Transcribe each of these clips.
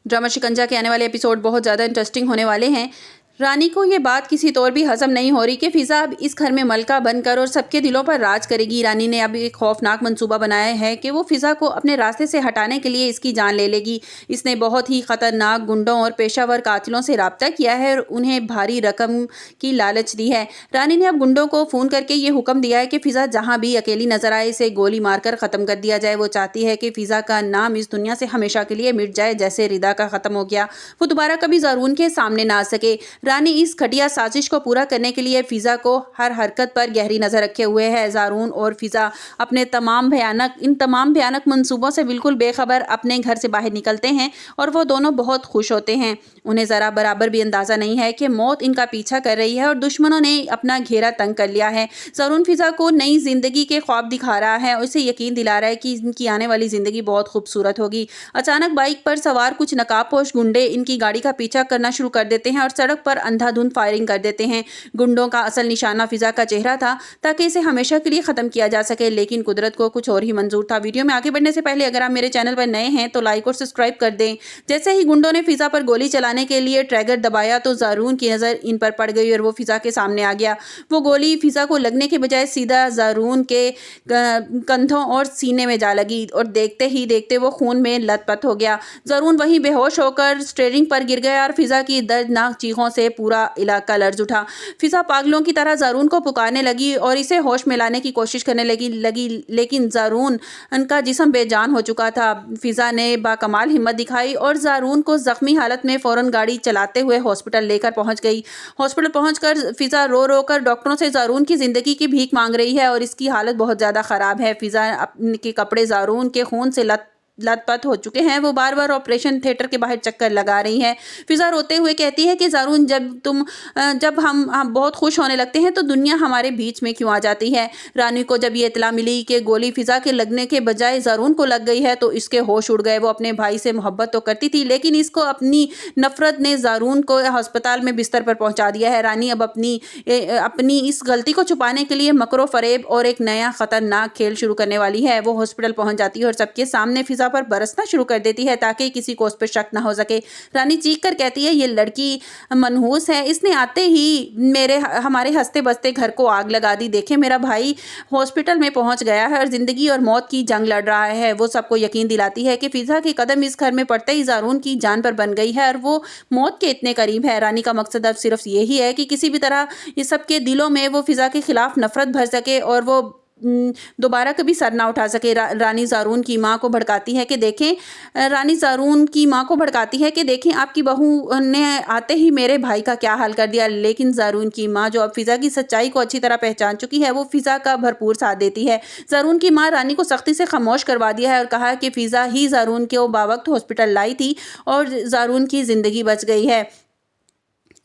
Drama शिकंजा के आने वाले एपिसोड बहुत ज़्यादा इंटरेस्टिंग होने वाले हैं। रानी को ये बात किसी तौर भी हजम नहीं हो रही कि फ़िज़ा अब इस घर में मलका बनकर और सबके दिलों पर राज करेगी। रानी ने अब एक खौफनाक मंसूबा बनाया है कि वो फ़िज़ा को अपने रास्ते से हटाने के लिए इसकी जान ले लेगी। इसने बहुत ही ख़तरनाक गुंडों और पेशावर कातिलों से राब्ता किया है और उन्हें भारी रकम की लालच दी है। रानी ने अब गुंडों को फ़ोन करके ये हुक्म दिया है कि फ़िज़ा जहाँ भी अकेली नजर आए इसे गोली मारकर ख़त्म कर दिया जाए। वो चाहती है कि फ़िज़ा का नाम इस दुनिया से हमेशा के लिए मिट जाए, जैसे रिदा का ख़त्म हो गया। वो दोबारा कभी ज़ारून के सामने ना आ सके। रानी इस घटिया साजिश को पूरा करने के लिए फ़िज़ा को हर हरकत पर गहरी नज़र रखे हुए है। ज़ारून और फ़िज़ा अपने इन तमाम भयानक मंसूबों से बिल्कुल बेखबर अपने घर से बाहर निकलते हैं और वो दोनों बहुत खुश होते हैं। उन्हें ज़रा बराबर भी अंदाज़ा नहीं है कि मौत इनका पीछा कर रही है और दुश्मनों ने अपना घेरा तंग कर लिया है। ज़ारून फ़िज़ा को नई ज़िंदगी के ख्वाब दिखा रहा है और उसे यकीन दिला रहा है कि इनकी आने वाली ज़िंदगी बहुत खूबसूरत होगी। अचानक बाइक पर सवार कुछ नकाबपोश गुंडे इनकी गाड़ी का पीछा करना शुरू कर देते हैं और सड़क पर अंधाधुंध फायरिंग कर देते हैं। गुंडों का असल निशाना फ़िज़ा का चेहरा था ताकि इसे हमेशा के लिए ख़त्म किया जा सके, लेकिन कुदरत को कुछ और ही मंजूर था। वीडियो में आगे बढ़ने से पहले अगर आप मेरे चैनल पर नए हैं तो लाइक और सब्सक्राइब कर दें। जैसे ही गुंडों ने फ़िज़ा पर गोली चलाने के लिए ट्रिगर दबाया तो ज़ारून की नज़र इन पर पड़ गई और वो फ़िज़ा के सामने आ गया। वो गोली फ़िज़ा को लगने के बजाय सीधा ज़ारून के कंधों और सीने में जा लगी और देखते ही देखते वो खून में लथपथ हो गया। ज़ारून वहीं बेहोश होकर स्टीयरिंग पर गिर गया और फ़िज़ा की दर्दनाक चीखों से पूरा इलाका लर्ज उठा। फ़िज़ा पागलों की तरह ज़ारून को पुकारने लगी और इसे होश में लाने की कोशिश करने लगी, लेकिन ज़ारून का जिस्म बेजान हो चुका था। फ़िज़ा ने बाकमाल हिम्मत दिखाई और ज़ारून को ज़ख्मी हालत में फ़ौरन गाड़ी चलाते हुए हॉस्पिटल लेकर पहुंच गई। हॉस्पिटल पहुंचकर फ़िज़ा रो रो कर डॉक्टरों से ज़ारून की ज़िंदगी की भीख मांग रही है और इसकी हालत बहुत ज़्यादा ख़राब है। फ़िज़ा के कपड़े ज़ारून के खून से लथपथ हो चुके हैं। वो बार बार ऑपरेशन थिएटर के बाहर चक्कर लगा रही है। फ़िज़ा रोते हुए कहती है कि ज़ारून, जब हम बहुत खुश होने लगते हैं तो दुनिया हमारे बीच में क्यों आ जाती है। रानी को जब ये इत्तला मिली कि गोली फ़िज़ा के लगने के बजाय ज़ारून को लग गई है तो इसके होश उड़ गए। वो अपने भाई से मोहब्बत तो करती थी, लेकिन इसको अपनी नफ़रत ने ज़ारून को अस्पताल में बिस्तर पर पहुंचा दिया है। रानी अब अपनी इस गलती को छुपाने के लिए मकरो फ़रेब और एक नया ख़तरनाक खेल शुरू करने वाली है। वो हॉस्पिटल पहुंच जाती है और सबके सामने फ़िज़ा पर बरसना शुरू कर देती है ताकि किसी को उस पर शक ना हो सके। रानी चीख कर कहती है, ये लड़की मनहूस है, इसने आते ही हमारे हंसते बसते घर को आग लगा दी। देखे, मेरा भाई हॉस्पिटल में पहुंच गया है और जिंदगी और मौत की जंग लड़ रहा है। वो सबको यकीन दिलाती है कि फ़िज़ा के कदम इस घर में पड़ते ही ज़ारून की जान पर बन गई है और वो मौत के इतने करीब है। रानी का मकसद अब सिर्फ यही है कि किसी भी तरह ये सबके दिलों में वो फ़िज़ा के खिलाफ नफरत भर सके और वो दोबारा कभी सर ना उठा सके। रानी ज़ारून की माँ को भड़काती है कि देखें आपकी बहू ने आते ही मेरे भाई का क्या हाल कर दिया। लेकिन ज़ारून की माँ, जो अब फ़िज़ा की सच्चाई को अच्छी तरह पहचान चुकी है, वो फ़िज़ा का भरपूर साथ देती है। ज़ारून की माँ रानी को सख्ती से खामोश करवा दिया है और कहा कि फ़िज़ा ही ज़ारून को बावक्त हॉस्पिटल लाई थी और ज़ारून की ज़िंदगी बच गई है।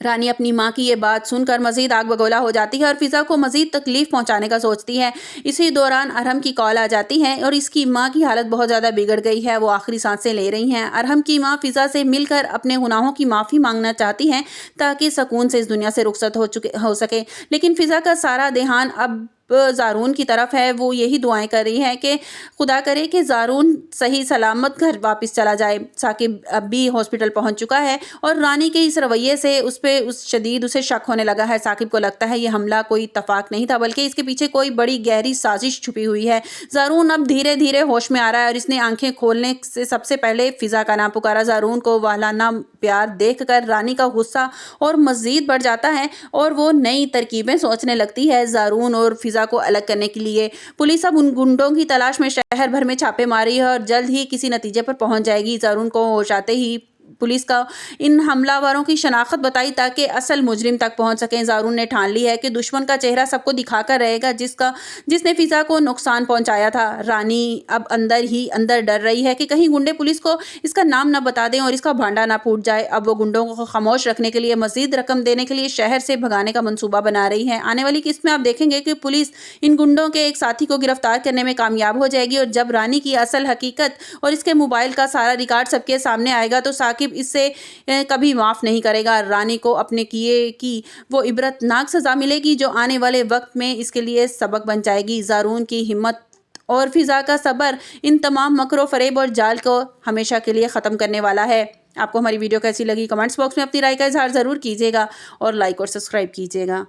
रानी अपनी माँ की ये बात सुनकर मज़ीद आग बगोला हो जाती है और फ़िज़ा को मज़ीद तकलीफ़ पहुँचाने का सोचती है। इसी दौरान अरहम की कॉल आ जाती है और इसकी माँ की हालत बहुत ज़्यादा बिगड़ गई है। वो आखिरी सांसें ले रही हैं। अरहम की माँ फ़िज़ा से मिलकर अपने गुनाहों की माफ़ी मांगना चाहती हैं ताकि सुकून से इस दुनिया से रुखसत हो सके, लेकिन फ़िज़ा का सारा ध्यान अब ज़ारून की तरफ है। वो यही दुआएं कर रही है कि खुदा करे कि ज़ारून सही सलामत घर वापस चला जाए। साकिब अब भी हॉस्पिटल पहुंच चुका है और रानी के इस रवैये से उसे शक होने लगा है। साकिब को लगता है ये हमला कोई इत्तफाक नहीं था, बल्कि इसके पीछे कोई बड़ी गहरी साजिश छुपी हुई है। ज़ारून अब धीरे धीरे होश में आ रहा है और इसने आंखें खोलने से सबसे पहले फ़िज़ा का नाम पुकारा। ज़ारून को वालाना प्यार देखकर रानी का गुस्सा और मज़ीद बढ़ जाता है और वो नई तरकीबें सोचने लगती है ज़ारून और फ़िज़ा को अलग करने के लिए। पुलिस अब उन गुंडों की तलाश में शहर भर में छापे मारी है और जल्द ही किसी नतीजे पर पहुंच जाएगी। ज़ारून को होश आते ही पुलिस का इन हमलावरों की शनाख्त बताई ताकि असल मुजरिम तक पहुंच सकें। ज़ारून ने ठान ली है कि दुश्मन का चेहरा सबको दिखाकर रहेगा जिसने फ़िज़ा को नुकसान पहुंचाया था। रानी अब अंदर ही अंदर डर रही है कि कहीं गुंडे पुलिस को इसका नाम न बता दें और इसका भांडा ना फूट जाए। अब वो गुंडों को खामोश रखने के लिए मज़ीद रकम देने के लिए शहर से भगाने का मंसूबा बना रही है। आने वाली किस्त में आप देखेंगे कि पुलिस इन गुंडों के एक साथी को गिरफ्तार करने में कामयाब हो जाएगी और जब रानी की असल हकीकत और इसके मोबाइल का सारा रिकॉर्ड सबके सामने आएगा तो साकिब इससे कभी माफ़ नहीं करेगा। रानी को अपने किए की वो इबरतनाक सज़ा मिलेगी जो आने वाले वक्त में इसके लिए सबक बन जाएगी। ज़ारून की हिम्मत और फ़िज़ा का सब्र इन तमाम मकरो फ़रेब और जाल को हमेशा के लिए ख़त्म करने वाला है। आपको हमारी वीडियो कैसी लगी कमेंट्स बॉक्स में अपनी राय का इजहार ज़रूर कीजिएगा और लाइक और सब्सक्राइब कीजिएगा।